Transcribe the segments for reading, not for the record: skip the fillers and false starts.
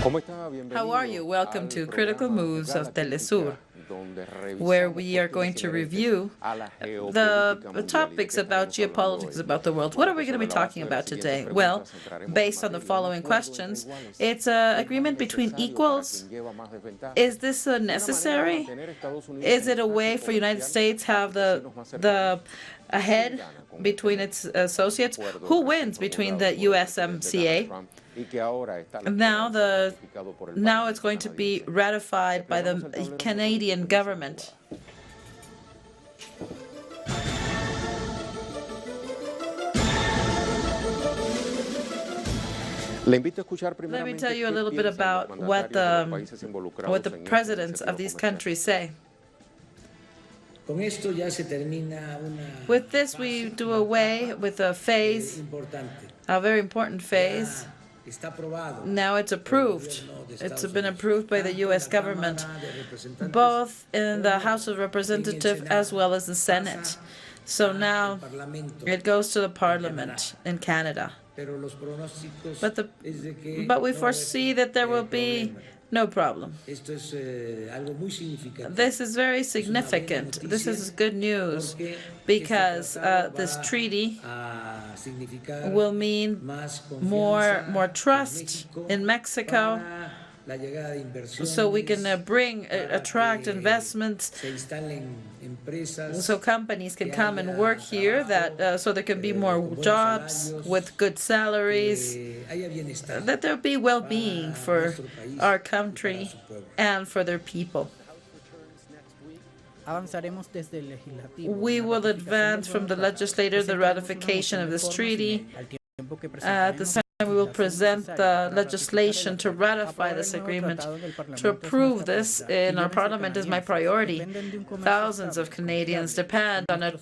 How are you? Welcome to Critical Moves of Telesur, where we are going to review the topics about geopolitics about the world. What are we going to be talking about today? Well, based on the following questions, it's an agreement between equals. Is this necessary? Is it a way for United States have the ahead between its associates? Who wins between the USMCA? Now it's going to be ratified by the Canadian government. Let me tell you a little bit about what the presidents of these countries say. With this, we do away with a phase, a very important phase. Now it's approved. It's been approved by the U.S. government, both in the House of Representatives as well as the Senate. So now it goes to the Parliament in Canada. But we foresee that there will be no problem. This is very significant. This is good news because this treaty will mean more trust in Mexico, so we can attract investments, so companies can come and work here, so there can be more jobs with good salaries, that there'll be well-being for our country and for their people. We will advance from the legislature the ratification of this treaty. At the same time, we will present the legislation to ratify this agreement. To approve this in our parliament is my priority. Thousands of Canadians depend on a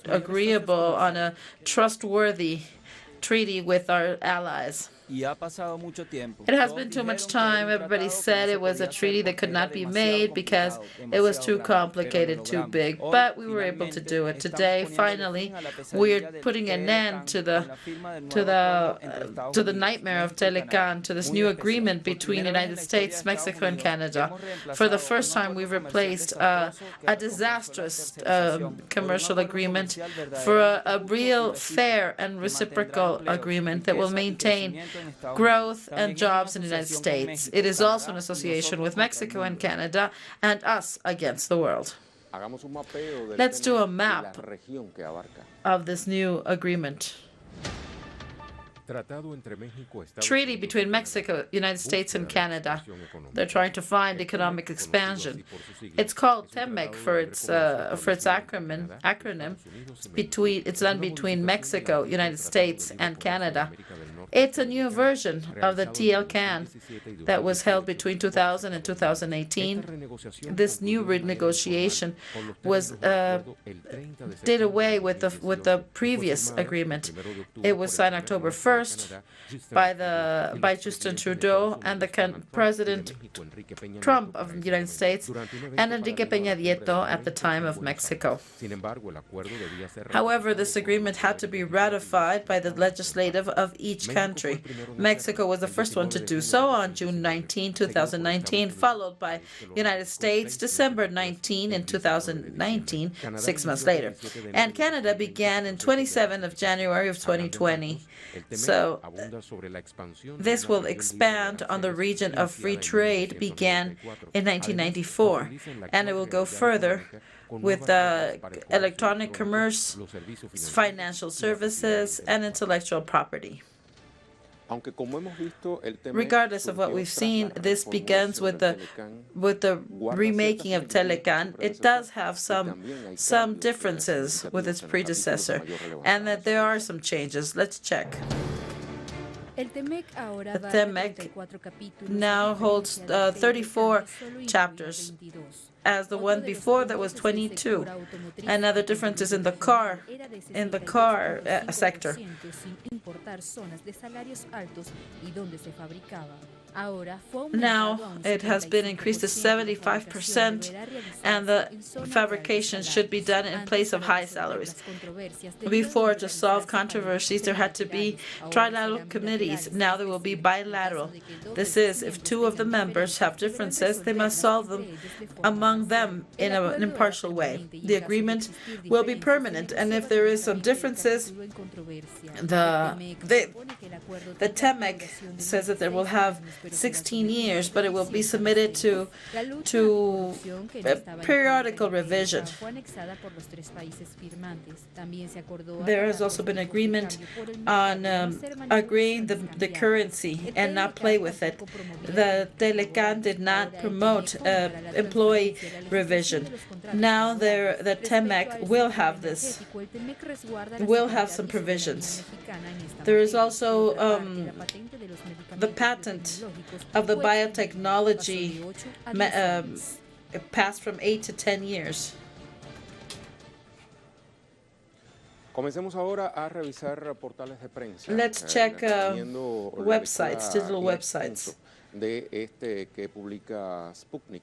trustworthy treaty with our allies. It has been too much time. Everybody said it was a treaty that could not be made because it was too complicated, too big. But we were able to do it. Today, finally, we are putting an end to the nightmare of Telecan, to this new agreement between the United States, Mexico, and Canada. For the first time, we've replaced a disastrous commercial agreement for a real, fair, and reciprocal agreement that will maintain growth and jobs in the United States. It is also an association with Mexico and Canada and us against the world. Let's do a map of this new agreement. Treaty between Mexico, United States, and Canada. They're trying to find economic expansion. It's called T-MEC for its acronym. It's done between Mexico, United States, and Canada. It's a new version of the TLCAN that was held between 2000 and 2018. This new renegotiation did away with the previous agreement. It was signed October 1st by Justin Trudeau and the President Trump of the United States and Enrique Peña Nieto at the time of Mexico. However, this agreement had to be ratified by the legislative of each country. Mexico was the first one to do so on June 19, 2019, followed by United States December 19 in 2019, 6 months later. And Canada began in 27th of January of 2020. So this will expand on the region of free trade began in 1994, and it will go further with electronic commerce, financial services, and intellectual property. Regardless of what we've seen, this begins with the remaking of Telecan. It does have some differences with its predecessor, and that there are some changes. Let's check. The T-MEC now holds 34 chapters, as the one before that was 22. Another difference is in the car sector. Now it has been increased to 75%, and the fabrication should be done in place of high salaries. Before, to solve controversies, there had to be trilateral committees. Now there will be bilateral. This is, if two of the members have differences, they must solve them among them in an impartial way. The agreement will be permanent, and if there is some differences, the T-MEC says that they will have 16 years, but it will be submitted to periodical revision. There has also been agreement on agreeing the currency and not play with it. The Telecan did not promote employee revision. Now the T-MEC will have this, will have some provisions. There is also the patent of the biotechnology passed from 8 to 10 years. Comencemos ahora a revisar portales de prensa. Let's check websites, digital websites. De que publica Sputnik.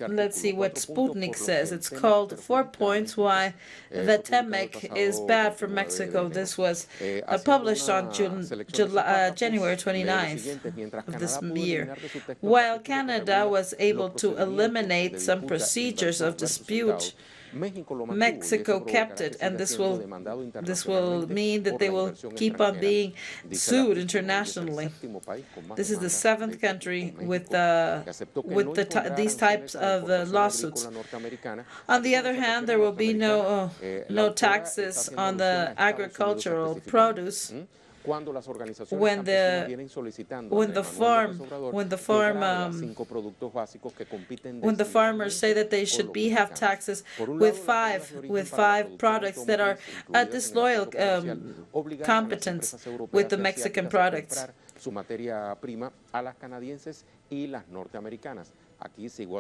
Let's see what Sputnik says. It's called 4 Points Why the T-MEC is Bad for Mexico. This was published on January 29th of this year. While Canada was able to eliminate some procedures of dispute, Mexico kept it, and this will mean that they will keep on being sued internationally. This is the 7th country with these types of lawsuits. On the other hand, there will be no taxes on the agricultural produce when the farmers say that they should have taxes with five products that are at disloyal competence with the Mexican products.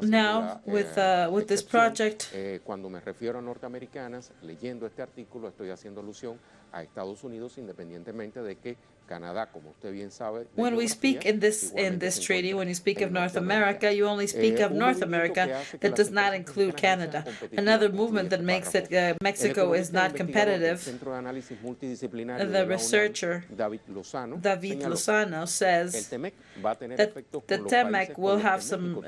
Now, with this project, cuando me refiero a norteamericanas, leyendo este artículo estoy haciendo alusión a Estados Unidos, independientemente de que Canadá, como usted bien sabe, when we speak in this treaty, when you speak of North America, you only speak of North America. That does not include Canada. Another movement that makes it Mexico is not competitive. The researcher David Lozano says that the T-MEC will have some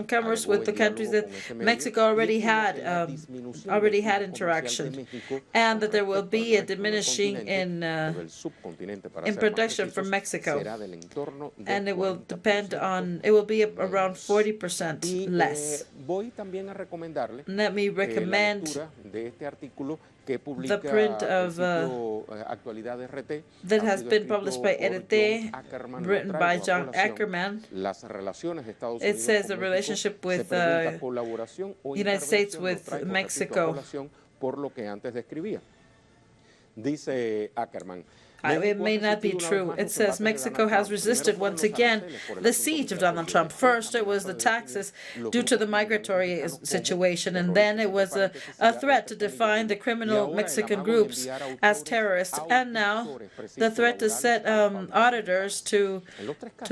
commerce with the countries that Mexico already had interaction, and that there will be a diminishing in production from Mexico, and it will be around 40% less. Let me recommend the print of that has been published by RT, written by John Ackerman. It says the relationship with the United States with Mexico. Dice Ackerman. It may not be true. It says Mexico has resisted once again the siege of Donald Trump. First, it was the taxes due to the migratory situation, and then it was a threat to define the criminal Mexican groups as terrorists, and now the threat to set auditors to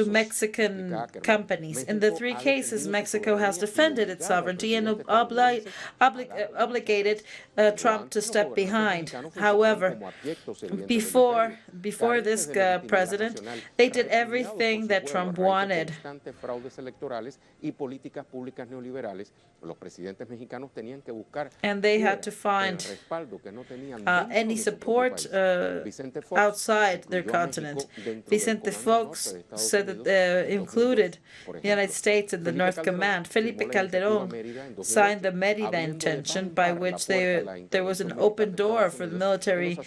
Mexican companies. In the 3 cases, Mexico has defended its sovereignty and obligated Trump to step behind. However, before this president, they did everything that Trump wanted. And they had to find any support outside their continent. Vicente Fox said that included the United States in the North Command. Felipe Calderón signed the Mérida Intention, by which there was an open door for the military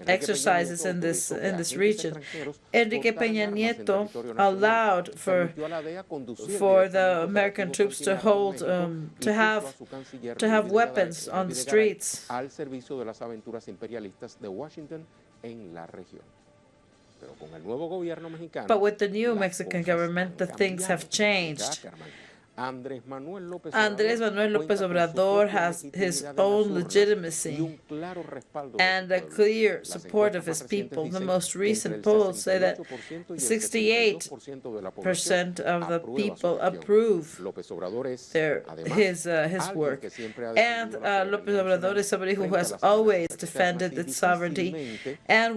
exercises in this region. Enrique Peña Nieto allowed for the American troops to hold to have weapons on the streets. But with the new Mexican government, the things have changed. Andrés Manuel López Andrés Manuel López Obrador has his own legitimacy and a clear support of his people. The most recent polls say that 68% of the people approve his work. And López Obrador is somebody who has always defended its sovereignty and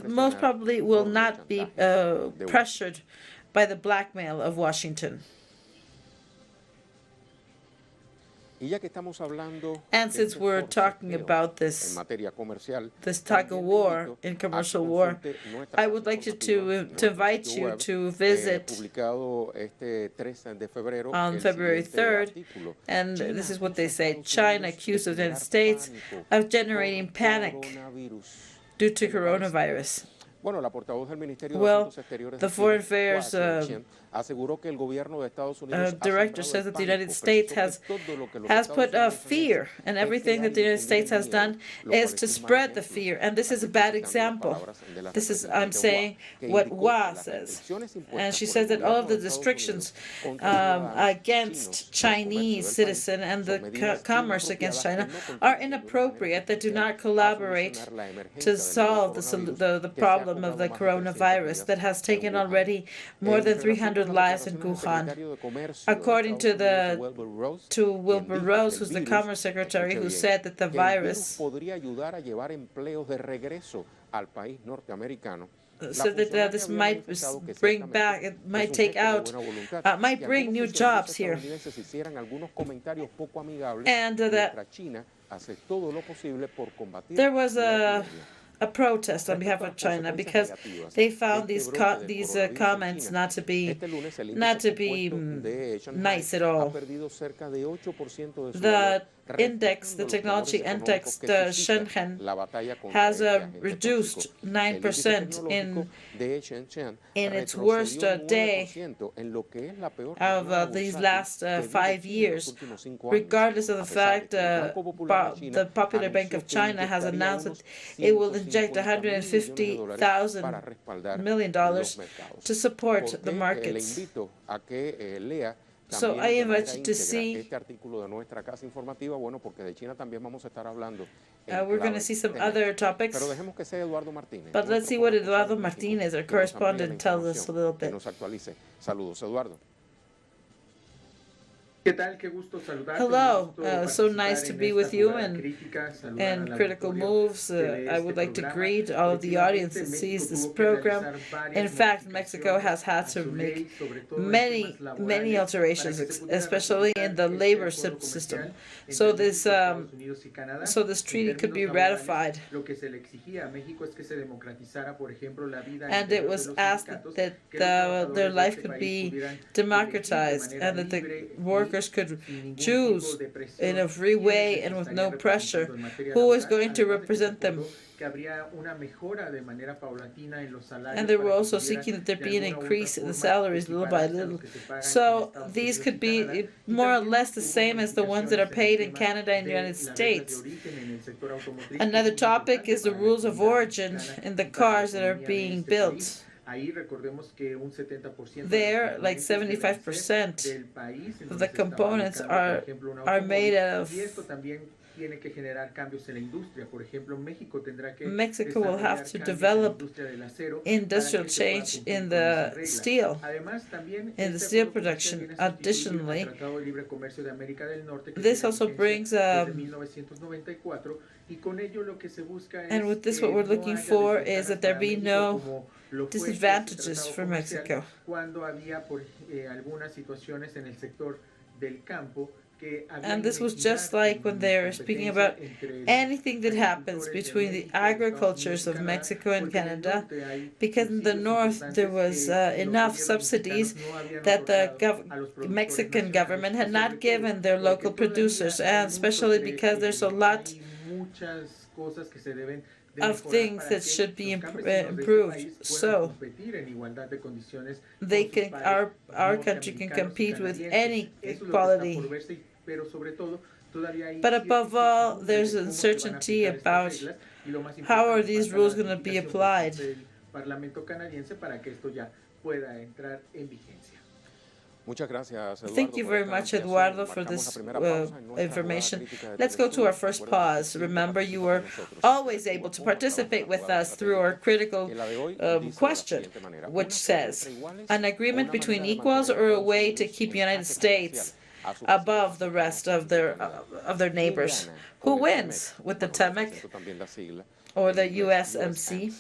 most probably will not be pressured by the blackmail of Washington. And since we're talking about this tug of war in commercial war, I would like to invite you to visit on February 3rd, and this is what they say: China accused the United States of generating panic due to coronavirus. Well, the Foreign Affairs director says that the United States has put fear, and everything that the United States has done is to spread the fear. And this is a bad example. This is, I'm saying, what Hua says. And she says that all of the restrictions against Chinese citizens and the commerce against China are inappropriate, that do not collaborate to solve the problem of the coronavirus that has taken already more than 300 lives in Wuhan. According to Wilbur Ross, who's the Commerce Secretary, who said that the virus so that this might bring back, it might take out, might bring new jobs here, and that there was a protest on behalf of China because they found these comments not to be nice at all. The technology index, the Shenzhen, has reduced 9% in its worst day of these last 5 years, regardless of the fact the Popular Bank of China has announced that it will inject $150 million to support the markets. So I invite you to see, we're going to see some other topics, but let's see what Eduardo Martinez, our correspondent, tells us a little bit. Hello, so nice to be with you, and Critical Moves. I would like to greet all of the audience that sees this program. In fact, Mexico has had to make many alterations, especially in the labor system. So this treaty could be ratified. And it was asked that their life could be democratized and that the workers could choose in a free way and with no pressure who is going to represent them. And they were also seeking that there be an increase in the salaries little by little. So these could be more or less the same as the ones that are paid in Canada and the United States. Another topic is the rules of origin in the cars that are being built. There, like 75% of the components are made out of. Mexico will have to develop industrial change in the steel production. Additionally, this also brings and with this what we're looking for is that there be no disadvantages for Mexico. And this was just like when they're speaking about anything that happens between the agricultures of Mexico and Canada, because in the north there was enough subsidies that the Mexican government had not given their local producers, and especially because there's a lot of things that should be improved, so they can, our country can compete with any equality. But above all, there's uncertainty about how are these rules going to be applied. Thank you very much, Eduardo, for this information. Let's go to our first pause. Remember, you were always able to participate with us through our critical question, which says, an agreement between equals or a way to keep the United States above the rest of their neighbors? Who wins, with the T-MEC or the USMC?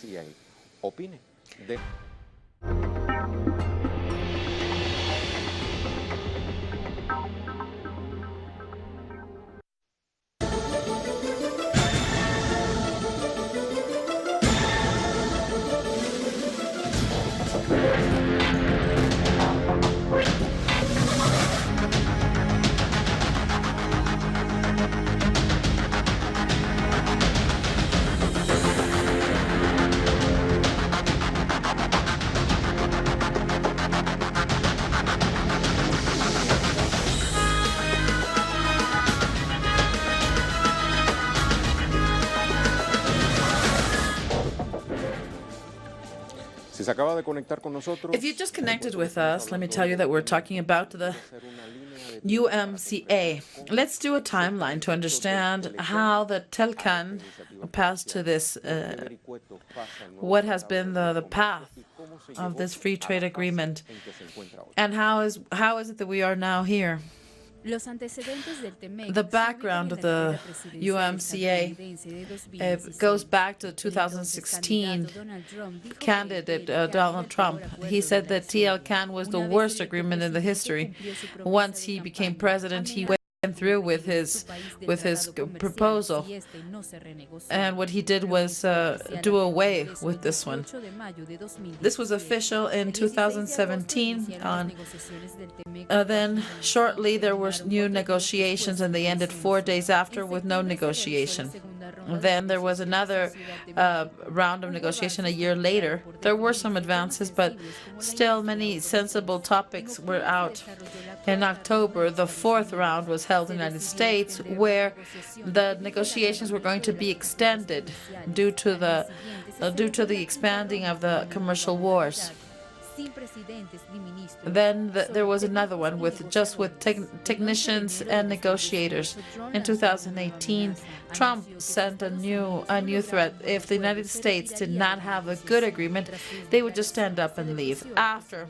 If you just connected with us, let me tell you that we're talking about the UMCA. Let's do a timeline to understand how the TELCAN passed to this, what has been the path of this free trade agreement, and how is it that we are now here. The background of the UMCA goes back to 2016 candidate Donald Trump. He said that TLCAN was the worst agreement in the history. Once he became president, he went through with his proposal, and what he did was do away with this one. This was official in 2017. Then shortly there were new negotiations, and they ended 4 days after with no negotiation. Then there was another round of negotiation a year later. There were some advances, but still many sensible topics were out. In October, the fourth round was held in the United States, where the negotiations were going to be extended due to the expanding of the commercial wars. Then there was another one with technicians and negotiators. In 2018, Trump sent a new threat. If the United States did not have a good agreement, they would just stand up and leave. After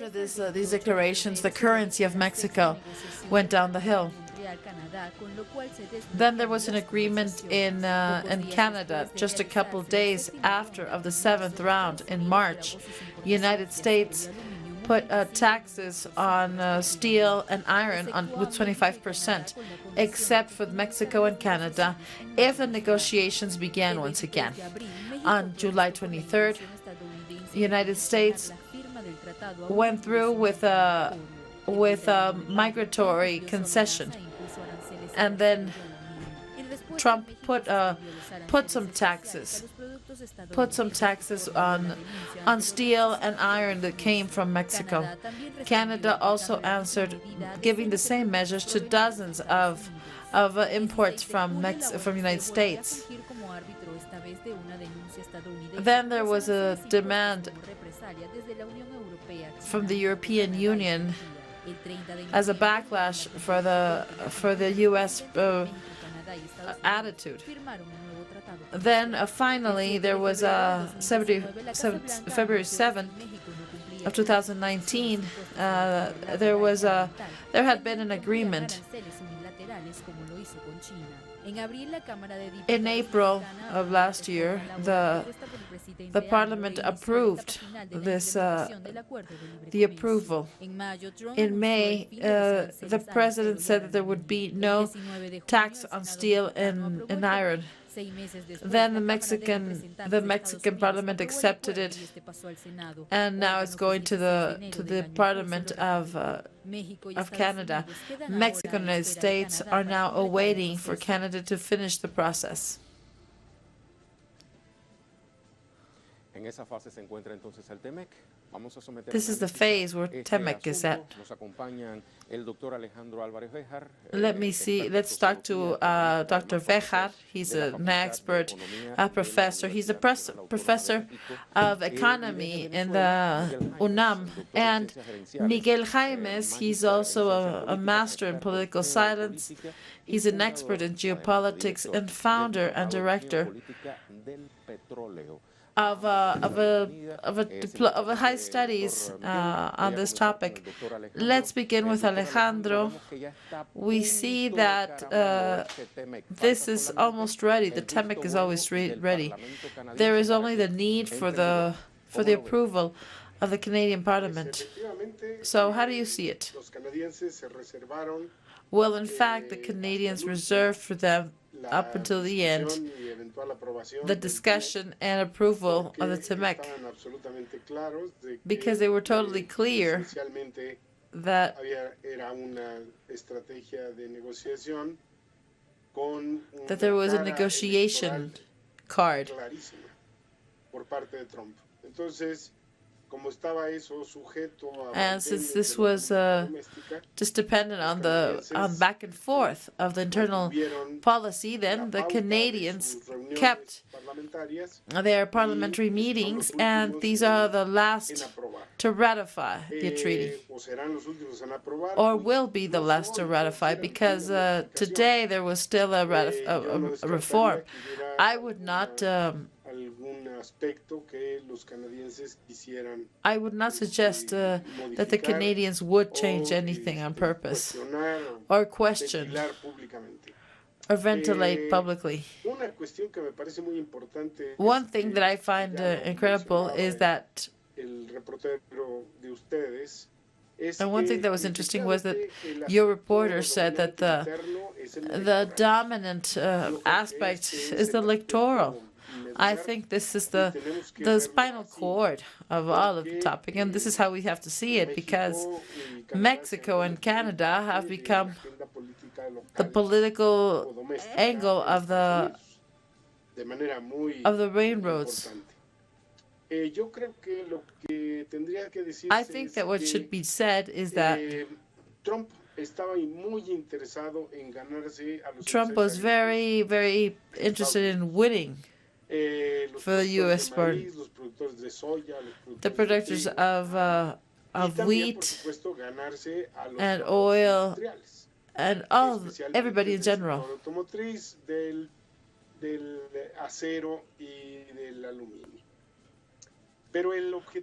these declarations, the currency of Mexico went down the hill. Then there was an agreement in Canada just a couple of days after of the seventh round in March. United States put taxes on steel and iron with 25%, except for Mexico and Canada, if the negotiations began once again. On July 23rd, the United States went through with a migratory concession, and then Trump put some taxes on steel and iron that came from Mexico. Canada also answered, giving the same measures to dozens of imports from the United States. Then there was a demand from the European Union as a backlash for the U.S. attitude. Then finally, there was February 7th of 2019. There had been an agreement. In April of last year, the Parliament approved the approval. In May, the President said that there would be no tax on steel and iron. Then the Mexican Parliament accepted it, and now it's going to the Parliament of Canada. Mexico and the United States are now awaiting for Canada to finish the process. This is the phase where T-MEC is at. Let me see. Let's talk to Dr. Vejar. He's an expert professor. He's a professor of economy in the UNAM. And Miguel Jaimes, he's also a master in political science. He's an expert in geopolitics and founder and director of high studies on this topic. Let's begin with Alejandro. We see that this is almost ready. The T-MEC is always ready. There is only the need for the approval of the Canadian Parliament. So how do you see it? Well, in fact, the Canadians reserved for them up until the end the discussion and approval of the T-MEC, because they were totally clear that there was a negotiation card. And since this was just dependent on back and forth of the internal policy, then the Canadians kept their parliamentary meetings, and these are the last to ratify the treaty, or will be the last to ratify, because today there was still a reform. I would not suggest that the Canadians would change anything on purpose, or question, or ventilate publicly. One thing that I find incredible is that, and one thing that was interesting was that your reporter said that the dominant aspect is the electoral. I think this is the spinal cord of all of the topic, and this is how we have to see it, because Mexico and Canada have become the political angle of the railroads. I think that what should be said is that Trump was very, very interested in winning for the U.S. party. The producers of wheat and oil and everybody in general.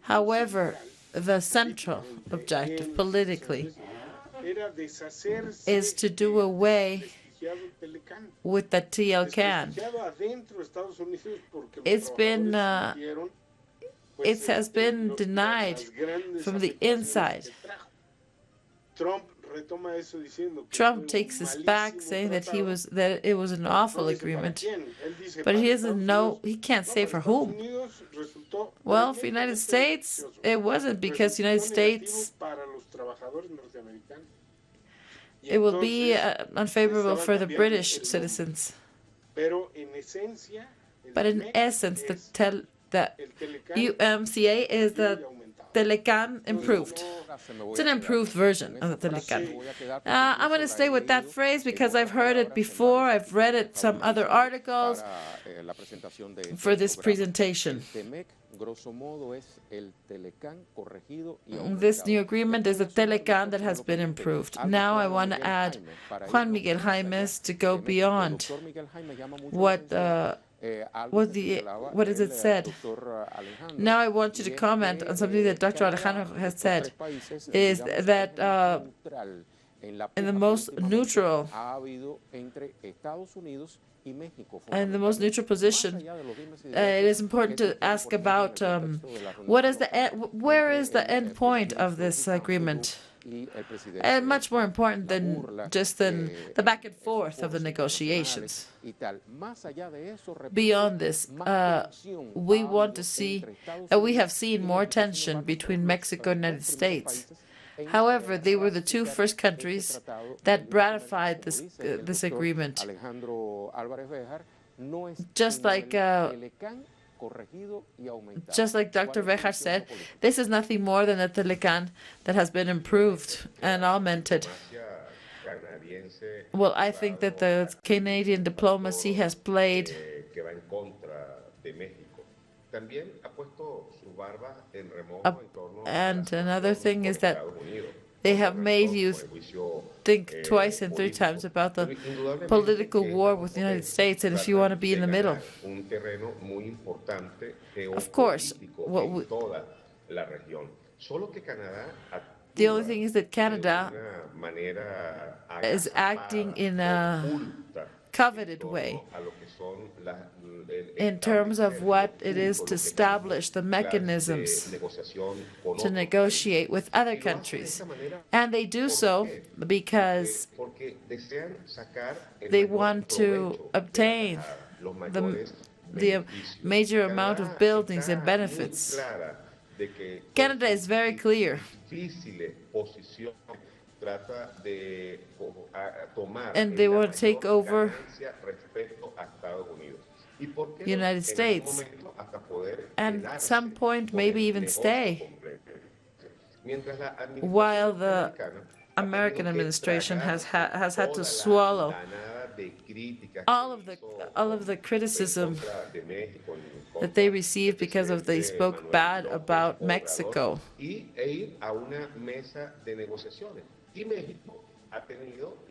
However, the central objective politically is to do away with the TLCAN. It has been denied from the inside. Trump takes this back, saying that it was an awful agreement, but he doesn't know. He can't say for whom. Well, for the United States, it wasn't, because the United States, it will be unfavorable for the British citizens. But in essence, the UMCA is the Telecan improved. It's an improved version of the Telecan. I'm going to stay with that phrase because I've heard it before. I've read it some other articles for this presentation. This new agreement is the Telecan that has been improved. Now I want to add Juan Miguel Jaimes to go beyond what is it said. Now I want you to comment on something that Dr. Alejandro has said, is that in the most neutral position, it is important to ask about where is the end point of this agreement, and much more important than the back and forth of the negotiations. Beyond this, we want to see, we have seen more tension between Mexico and the United States. However, they were the two first countries that ratified this agreement. Just like corregido y aumentado. Just like Dr. Rejar said, this is nothing more than a Telecán that has been improved and augmented. Well, I think that the Canadian diplomacy has played and another thing is that they have made you think twice and three times about the political war with the United States and if you want to be in the middle. Of course, the only thing is that Canada is acting in a coveted way in terms of what it is to establish the mechanisms to negotiate with other countries. And they do so because they want to obtain the major amount of buildings and benefits. Canada is very clear. And they want to take over the United States and at some point maybe even stay, while the American administration has had to swallow all of the criticism that they received because of they spoke bad about Mexico.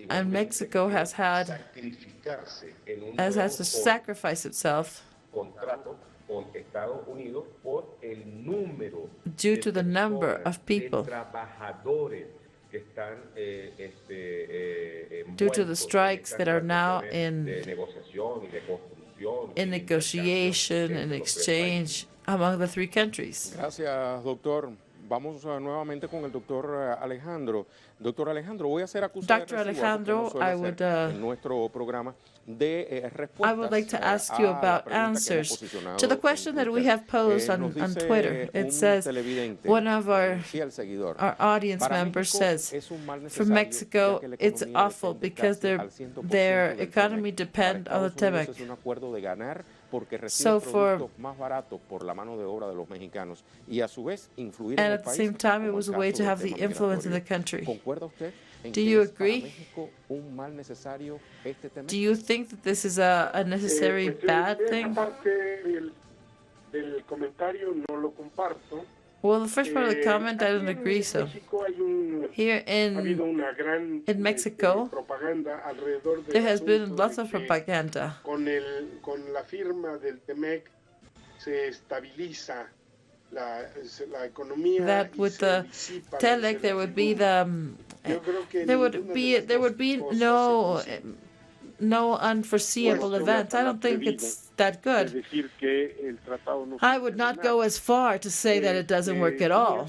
And Mexico has had to sacrifice itself due to the number of people, due to the strikes that are now in negotiation and exchange among the three countries. Gracias, doctor. Vamos nuevamente con el doctor Alejandro. Doctor Alejandro, voy a hacer acusaciones Dr. Alejandro, I would, en nuestro programa de respuestas. I would like to ask you about answers to the question that we have posed on Twitter. It says, one of our audience members says, for Mexico, it's awful because their economy depends on the T-MEC. So and at the same time, it was a way to have the influence in the country. Do you agree? Do you think that this is a necessary bad thing? Well, the first part of the comment, I don't agree so. Here in Mexico, there has been lots of propaganda. That with the T-MEC there would be no unforeseeable events. I don't think it's that good. I would not go as far to say that it doesn't work at all.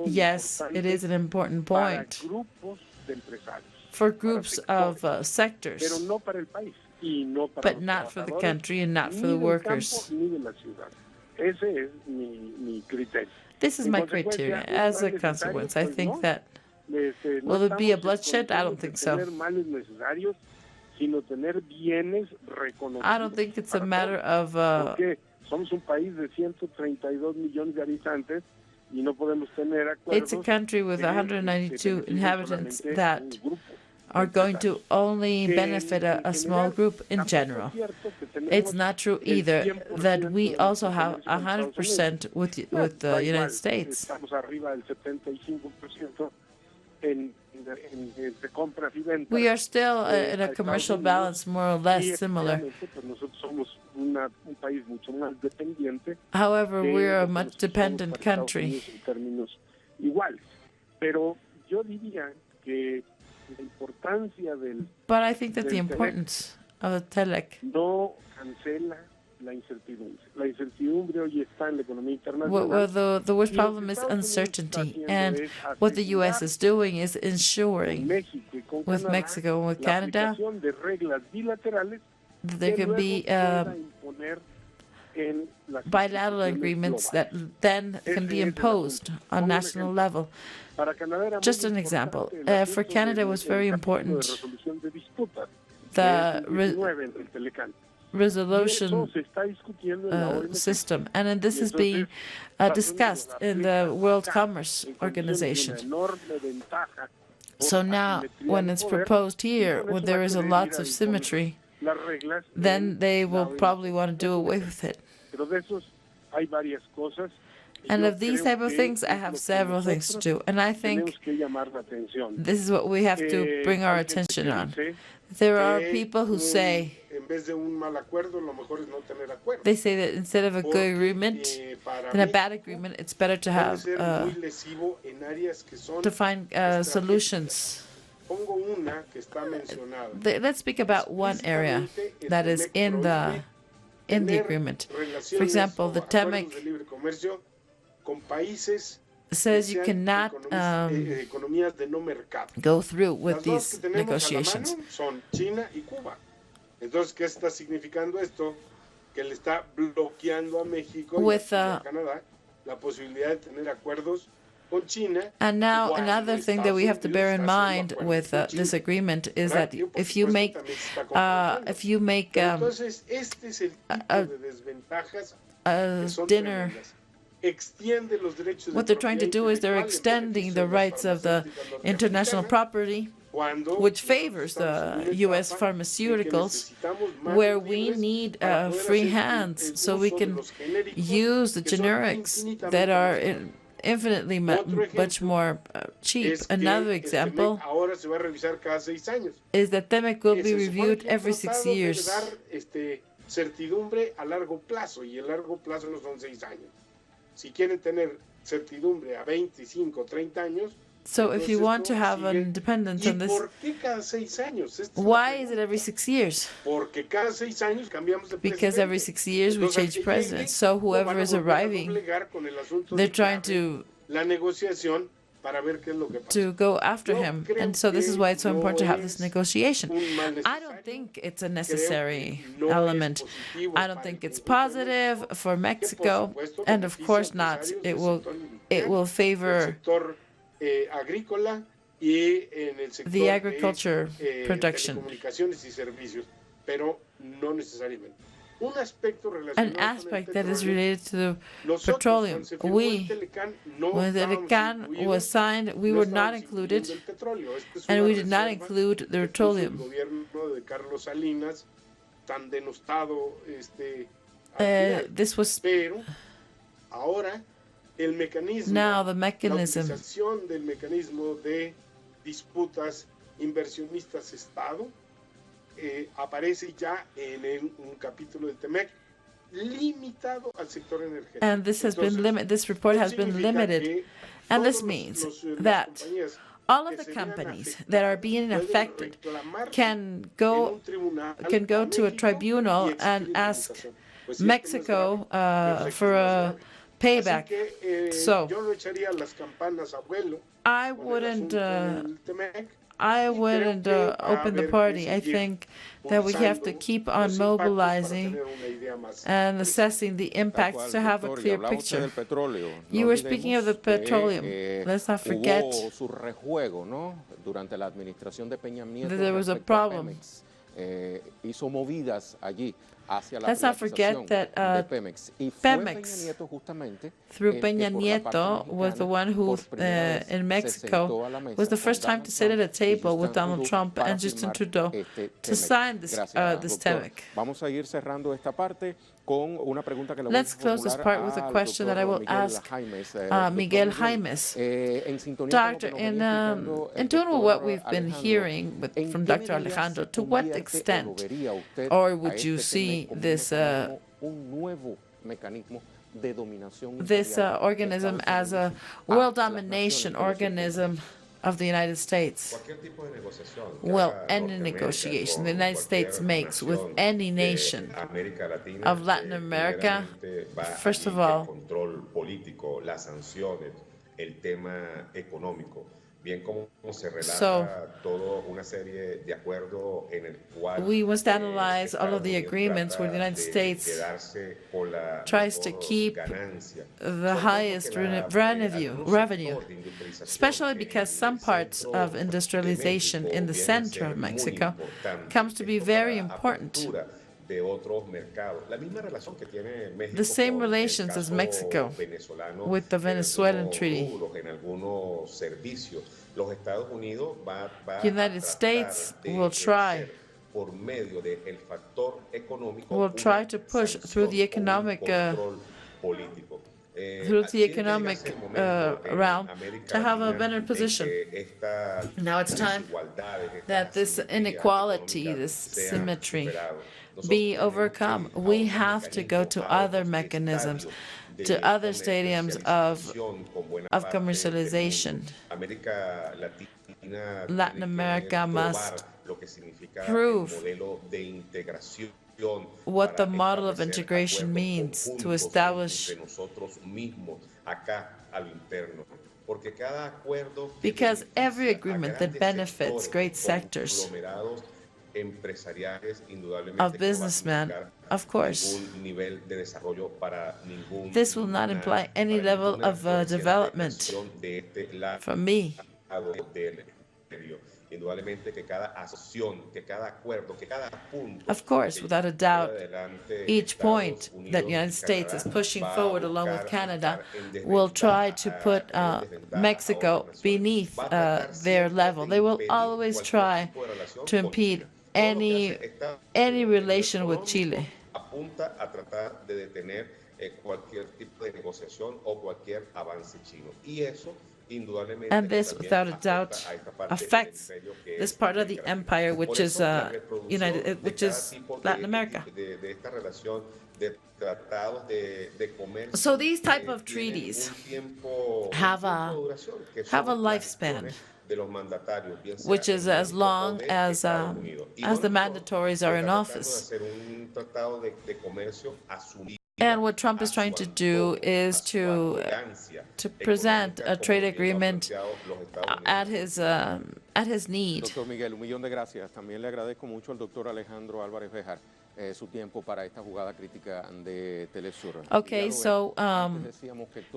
Yes, it is an important point for groups of sectors, but not for the country and not for the workers. This is my criteria. As a consequence, I think that, will it be a bloodshed? I don't think so. I don't think it's a matter of it's a country with 192 inhabitants that are going to only benefit a small group in general. It's not true either that we also have 100% with the United States. We are still in a commercial balance more or less similar. However, we're a much dependent country. But I think that the importance of the T-MEC the worst problem is uncertainty, and what the U.S. is doing is ensuring with Mexico and with Canada that there can be bilateral agreements that then can be imposed on national level. Just an example, for resolution system, and this is being discussed in the World Commerce Organization. So now, when it's proposed here, when there is a lot of symmetry, then they will probably want to do away with it. And of these type of things, I have several things to do. And I think this is what we have to bring our attention on. There are people who say, they say that instead of a good agreement and a bad agreement, it's better to have, to find solutions. Let's speak about one area that is in the agreement. For example, the T-MEC says you cannot go through with these negotiations. Entonces, ¿qué está significando esto? Que le está bloqueando a México y a Canadá la posibilidad de tener acuerdos con China. And now another thing that we have to bear in mind with this agreement is that if you make a dinner, what they're trying to do is they're extending the rights of the intellectual property, which favors the U.S. pharmaceuticals, where we need free hands so we can use the generics that are infinitely much more cheap. Another example is that T-MEC will be reviewed every 6 years. Certidumbre a largo plazo, y el largo plazo no son 6 años. Si quieren tener certidumbre a 25, 30 años. So if you want to have an independence on this, why is it every 6 years? Because every 6 years we change presidents. So whoever is arriving, they're trying to go after him. And so this is why it's so important to have this negotiation. I don't think it's a necessary element. I don't think it's positive for Mexico, and of course not. It will favor the agriculture production. An aspect that is related to the petroleum. When the Telecán was signed, we were not included, and we did not include the petroleum. This was now the mechanism aparece ya en un capítulo del T-MEC limitado al sector energético. And this has been this report has been limited, and this means that all of the companies that are being affected can go to a tribunal and ask Mexico for a payback. So I wouldn't open the party. I think that we have to keep on mobilizing and assessing the impacts to have a clear picture. You were speaking of the petroleum. Let's not forget that there was a problem. Let's not forget that Pemex, through Peña Nieto, was the one who, in Mexico, was the first time to sit at a table with Donald Trump and Justin Trudeau to sign this T-MEC. Let's close this part with a question that I will ask Miguel Jaimes. Doctor, in tune with what we've been hearing from Dr. Alejandro, to what extent, or would you see this organism as a world domination organism of the United States? Well, any negotiation the United States makes with any nation of Latin America, first of all, so we must analyze all of the agreements where the United States tries to keep the highest revenue, especially because some parts of industrialization in the center of Mexico comes to be very important. de otros mercados. La misma relación que tiene México The same con el relations as caso Mexico venezolano with the en Venezuelan algunos treaty. rubros, en algunos servicios. Los Estados Unidos va United a States tratar de will try vencer por medio del factor económico will try to push through the economic control político. through the Chile llega a economic ese momento en realm América to have a Latina better en position. que estas Now it's time desigualdades, estas that this asimetrías inequality, económicas this sean symmetry superadas. Nosotros be tenemos overcome. que ir a We otros have to go mecanismos, to a other otros mechanisms, estadios to de other stadiums comercialización con buena of parte del commercialization. mundo. América Latina Latin tiene America que must probar lo que significa prove el modelo de integración what the para model of establecer integration acuerdos means to conjuntos establish, entre nosotros mismos acá a lo interno. Porque cada acuerdo que because every beneficia a agreement that grandes benefits sectores, great sectors conglomerados empresariales, indudablemente of que no va a businessmen, significar of course, ningún nivel de desarrollo para this will not imply any level of development de este lado for me. del medio. Indudablemente que cada acción, que cada acuerdo, que cada punto, Of course, without a doubt, each point that the United States is pushing forward along with Canada will try to put Mexico beneath their level. They will always try to impede any relation with Chile. Apunta a tratar de detener cualquier tipo de negociación o cualquier avance chino. Y eso indudablemente And this, without a doubt, affects this part of the empire, which is Latin America. So these type of treaties have a lifespan, which is as long as the mandatories are in office. And what Trump is trying to do is to present a trade agreement at his need. Doctor Miguel, un millón de gracias. También le agradezco mucho al doctor Alejandro Álvarez Bejar su tiempo para esta jugada crítica de Telesur. Okay, so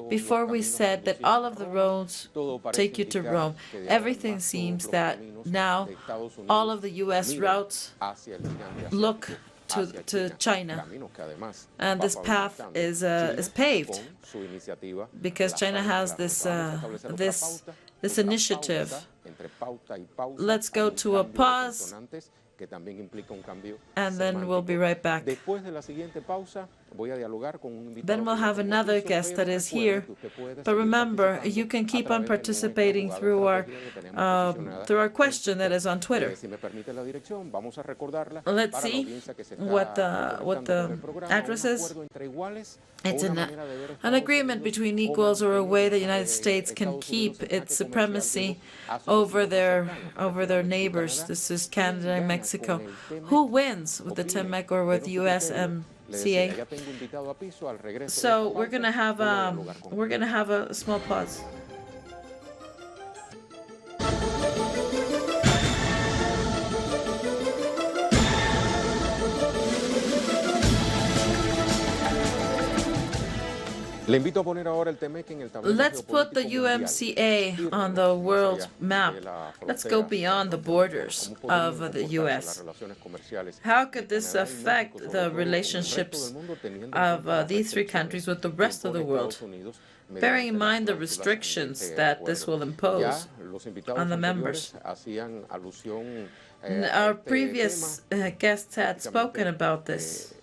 before we said that all of the roads take you to Rome, everything seems that now all of the U.S. routes look to China, and this path is paved because China has this initiative. Let's go to a pause, and then we'll be right back. Then we'll have another guest that is here. But remember, you can keep on participating through our question that is on Twitter. Let's see what the address is. It's an agreement between equals, or a way the United States can keep its supremacy over their neighbors. This is Canada and Mexico. Who wins with the T-MEC or with USMCA? So we're gonna have a small pause. Le invito a poner ahora el T-MEC en el tablero. Let's put the UMCA on the world map. Let's go beyond the borders of the U.S. How could this affect the relationships of these three countries with the rest of the world? Bearing in mind the restrictions that this will impose on the members. Our previous guests had spoken about this,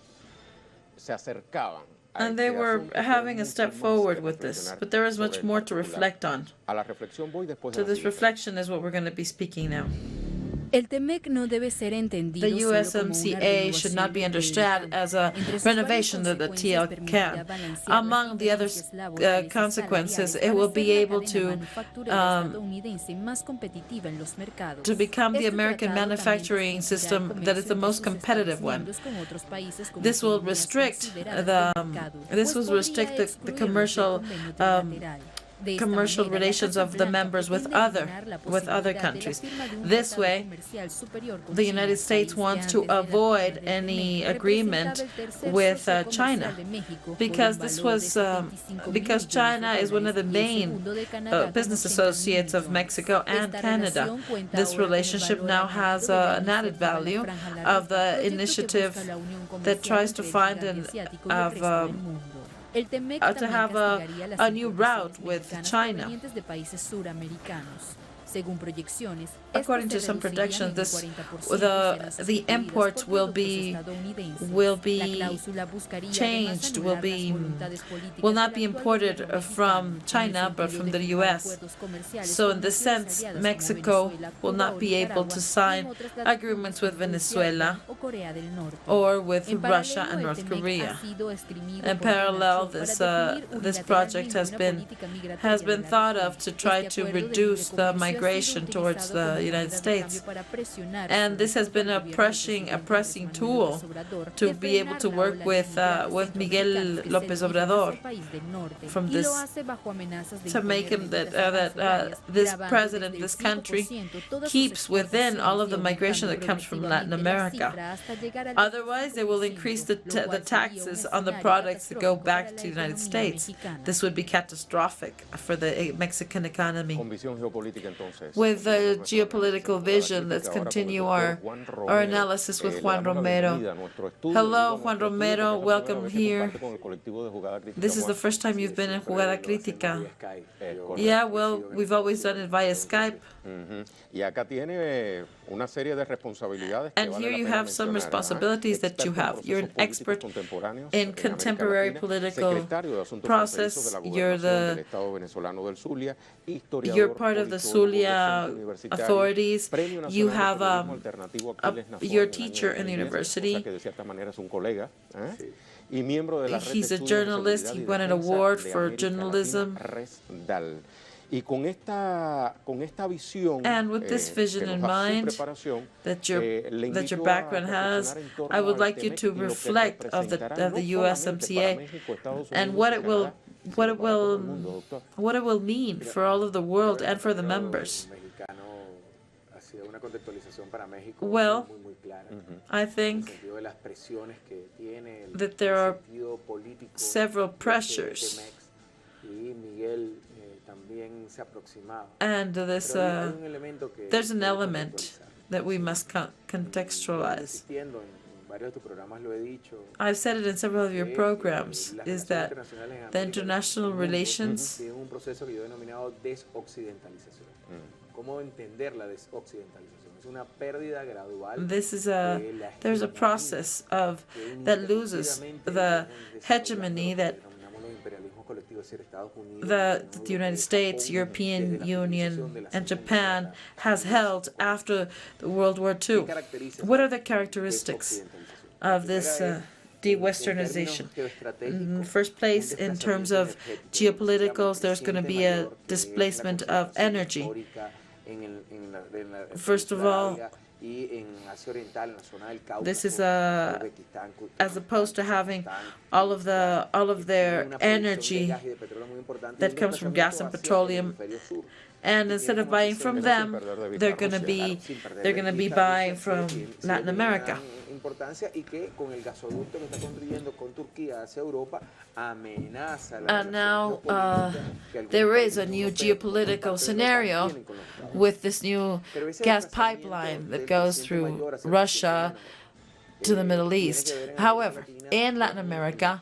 and they were having a step forward with this, but there is much more to reflect on. So this reflection is what we're going to be speaking now. El T-MEC no debe ser entendido The USMCA should not be understood as a renovation of the TLCAN. Among the other consequences, it will be able to become the American manufacturing system that is the most competitive one. This will restrict the commercial commercial relations of the members with other countries. This way, the United States wants to avoid any agreement with China, because because China is one of the main business associates of Mexico and Canada. This relationship now has an added value of the initiative that tries to find to have a new route with China. According to some projections, the imports will be changed, will not be imported from China, but from the U.S. So in this sense, Mexico will not be able to sign agreements with Venezuela or with Russia and North Korea. In parallel, this project has been thought of to try to reduce the migration towards the United States. And this has been a pressing tool to be able to work with Miguel López Obrador from this, to make him that this president, this country, keeps within all of the migration that comes from Latin America. Otherwise, they will increase the taxes on the products that go back to the United States. This would be catastrophic for the Mexican economy. With the geopolitical vision, let's continue our analysis with Juan Romero. Hello, Juan Romero, welcome here. This is the first time you've been in Jugada Crítica. Yeah, well, we've always done it via Skype. And here you have some responsibilities that you have. You're an expert in contemporary political process. You're part of the Zulia authorities. You have your teacher in the university. He's a journalist. He won an award for journalism. And with this vision in mind that your background has, I would like you to reflect of the USMCA and what it will mean for all of the world and for the members. Well, I think that there are several pressures, and there's an element that we must contextualize. I've said it in several of your programs, is that the international relations there's a process that loses the hegemony that the United States, European Union, and Japan has held after World War II. What are the characteristics of this de-Westernization? In first place, in terms of geopoliticals, there's going to be a displacement of energy. First of all, this is as opposed to having all of their energy that comes from gas and petroleum, and instead of buying from them, they're going to be buying from Latin America. And now there is a new geopolitical scenario with this new gas pipeline that goes through Russia to the Middle East. However, in Latin America,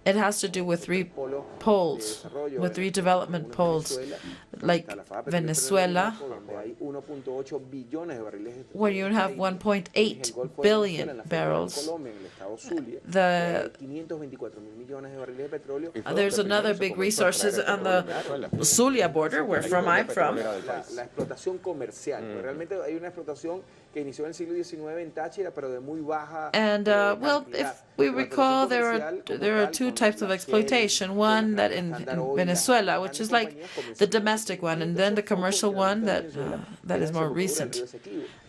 it has to do with three poles, with three development poles, like Venezuela, where you have 1.8 billion barrels. There's another big resources on the Zulia border, where I'm from. And well, if we recall, there are two types of exploitation. One that in Venezuela, which is like the domestic one, and then the commercial one that is more recent.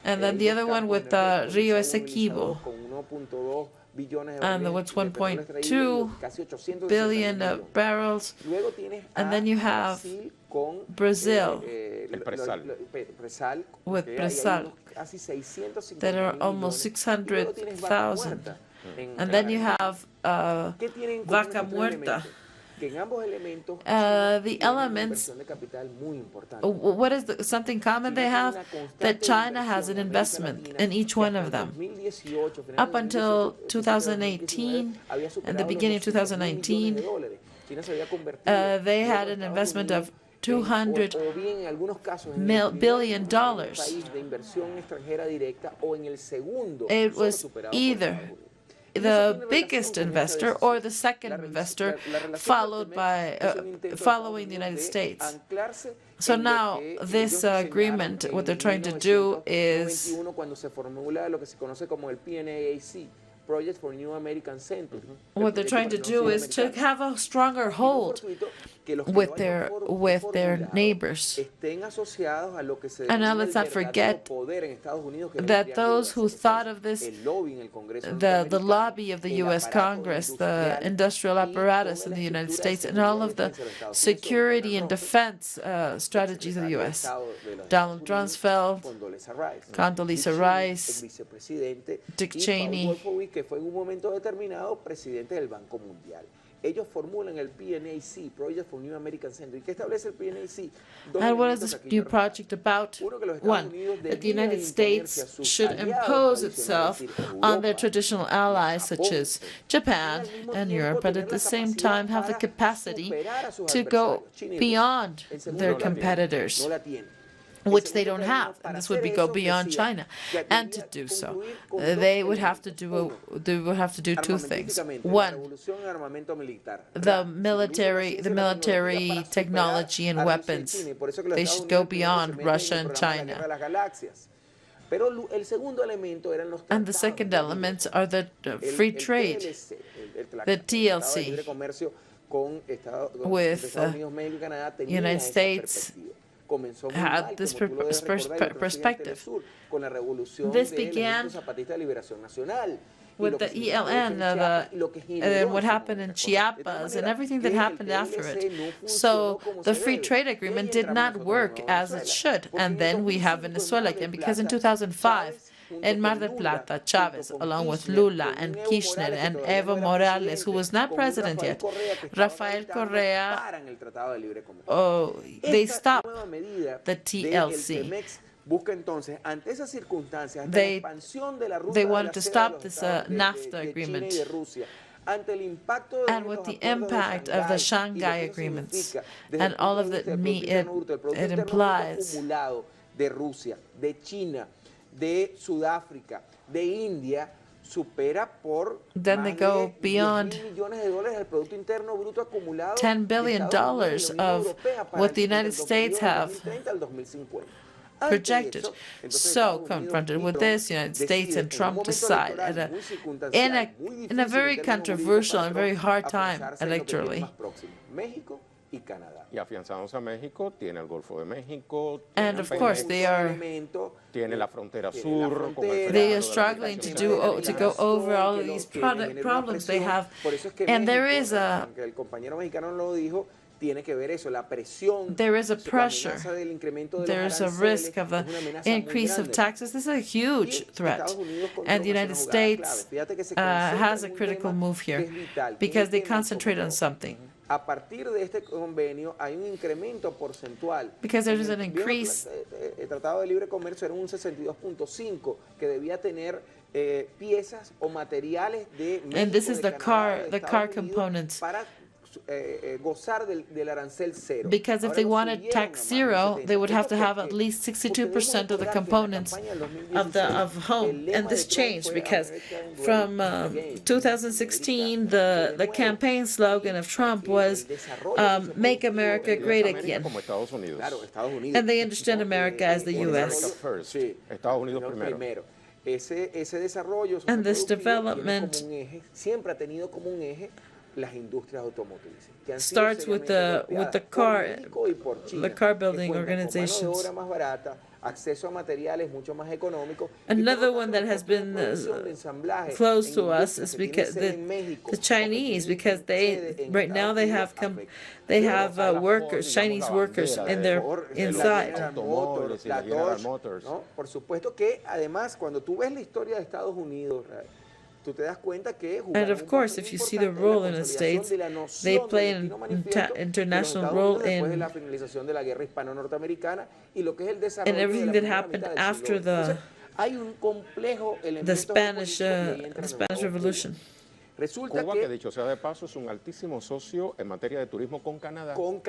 And then the other one with Rio Esequibo, and what's 1.2 billion barrels. And then you have Brazil with Presal that are almost 600,000. And then you have Vaca Muerta. The elements, what is something common they have? That China has an investment in each one of them. Up until 2018, and the beginning of 2019, they had an investment of $200 billion. It was either the biggest investor or the second investor, followed by following the United States. So now this agreement, what they're trying to do is what they're trying to do is to have a stronger hold with their neighbors. And now let's not forget that those who thought of this, the lobby of the U.S. Congress, the industrial apparatus in the United States, and all of the security and defense strategies of the U.S. Donald Rumsfeld, Condoleezza Rice, Dick Cheney. Ellos formulan el PNAC, Project for New American Century. ¿Qué establece el PNAC? And what is this new project about? One, that the United States should impose itself on their traditional allies such as Japan and Europe, but at the same time have the capacity to go beyond their competitors, which they don't have, and this would go beyond China. And to do so, they would have to do two things. One, the military technology and weapons. They should go beyond Russia and China. And the second element are the free trade, the TLC, with the United States had this perspective. This began with the ELN, and what happened in Chiapas, and everything that happened after it. So the free trade agreement did not work as it should. And then we have Venezuela again, because in 2005, in Mar del Plata, Chavez, along with Lula and Kirchner and Evo Morales, who was not president yet, Rafael Correa, they stopped the TLC. They wanted to stop this NAFTA agreement. And with the impact of the Shanghai agreements and all of that it implies, de Sudáfrica, de India, supera por then they go beyond $10 billion of what the United States have projected. So, confronted with this, the United States and Trump decide in a very controversial and very hard time electorally. Y afianzados a México, tiene el Golfo de México, and of course they are struggling to go over all of these problems they have, and there is a pressure, there is a risk of an increase of taxes. This is a huge threat, and the United States has a critical move here because they concentrate on something. Because there is an increase. And this is the car components. Because if they wanted tax zero, they would have to have at least 62% of the components of home. And this changed because from 2016, the campaign slogan of Trump was "Make America Great Again," and they understand America as the U.S. And this development las industrias automotrices, que han sido starts with seriamente the golpeadas car, por México y por China, the car que building cuentan con mano de organizations. obra más barata, acceso a materiales mucho más económicos. Another one that has been close to us is because the Chinese, because right now they have workers, Chinese workers in their inside. ¿no? Por supuesto que además cuando tú ves la historia de Estados Unidos, tú te das cuenta que And of course, if you see the role in the States, they play an international role in everything that happened after the Spanish Revolution. Cuba, que dicho sea de paso, es un altísimo socio en materia de turismo con Canadá. ¿no?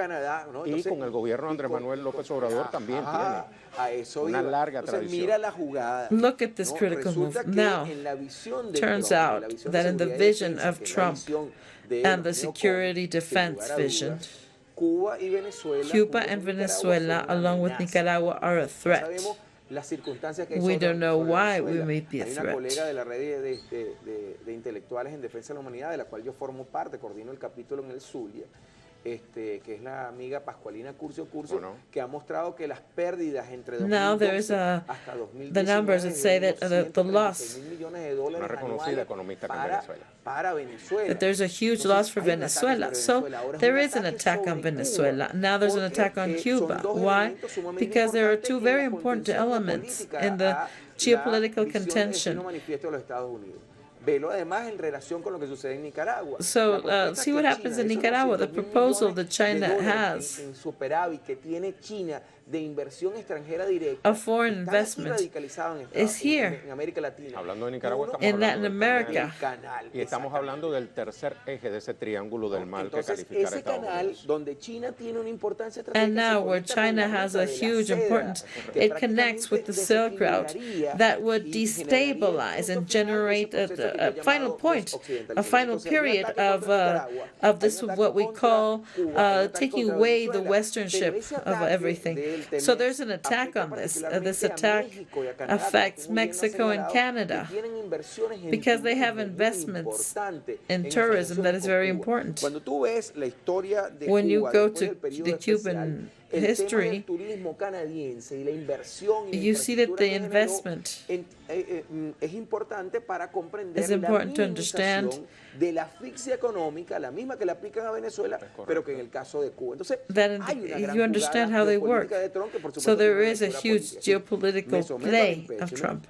Y con el gobierno de Andrés Manuel López Obrador también tiene una larga tradición. Mira la jugada. Look at this critical move. Now, turns out that in the vision of Trump and the security defense vision, Cuba and Venezuela, along with Nicaragua, are a threat. We don't know why we may be a threat. Hay una colega de la red de intelectuales en defensa de la humanidad, de la cual yo formo parte, coordino el capítulo en el Zulia, que es la amiga Pascualina Curcio, que ha mostrado que las pérdidas entre 2012 hasta 2019 the numbers that say that the loss, una reconocida economista en Venezuela, para Venezuela. That there's a huge loss for Venezuela. So there is an attack on Venezuela. Now there's an attack on Cuba. Why? Because there are two very important elements in the geopolitical contention. Velo además en relación con lo que sucede en Nicaragua. So see what happens in Nicaragua, the proposal that China has en superávit que tiene China de inversión extranjera directa, a foreign investment is here hablando de Nicaragua, in Latin America. Y estamos hablando del tercer eje de ese triángulo del mal que calificar a Estados Unidos. Donde China tiene una importancia estratégica, and now where China has a huge importance, it connects with the Silk Route that would destabilize and generate a final point, a final period of this, what we call taking away the Western ship of everything. So there's an attack on this. This attack affects Mexico and Canada because they have investments in tourism that is very important. When you go to the Cuban history, you see that the investment is important to understand de la asfixia económica, la misma que le aplican a Venezuela, pero que en el caso de Cuba. Entonces, you understand how they work. So there is a huge geopolitical play of Trump.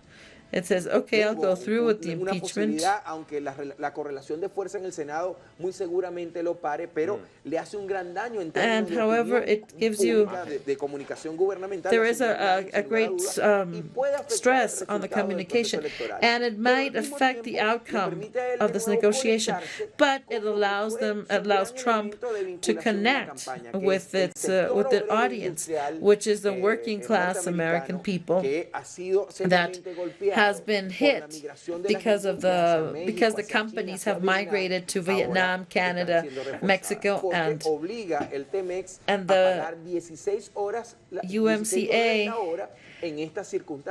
It says, okay, I'll go through with the impeachment. Aunque la correlación de fuerza en el Senado muy seguramente lo pare, pero le hace un gran daño en términos de comunicación gubernamental. There is a great stress on the communication, and it might affect the outcome of this negotiation, but it allows Trump to connect with the audience, which is the working class American people that has been hit because the companies have migrated to Vietnam, Canada, Mexico, and the UMCA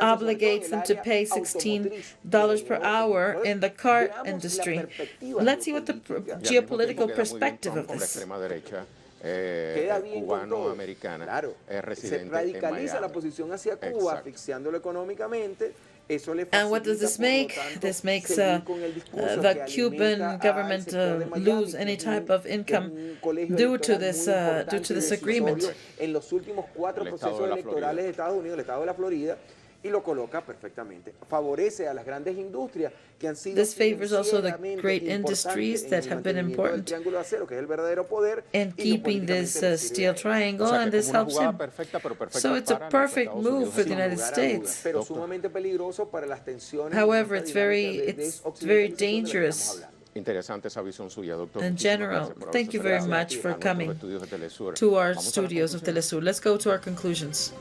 obligates them to pay $16 per hour in the car industry. Let's see what the geopolitical perspective of this. Cubano-americana, se radicaliza la posición hacia Cuba, asfixiándolo económicamente. And what does this make? This makes the Cuban government lose any type of income due to this agreement. En los últimos 4 procesos electorales de Estados Unidos, el estado de la Florida, y lo coloca perfectamente. Favorece a las grandes industrias que han sido This favors also the great industries that have been important in keeping this steel triangle, and this helps him. So it's a perfect move for the United States. However, it's very dangerous. Interesante esa visión suya, doctor. In general, thank you very much for coming to our studios of Telesur. Let's go to our conclusions.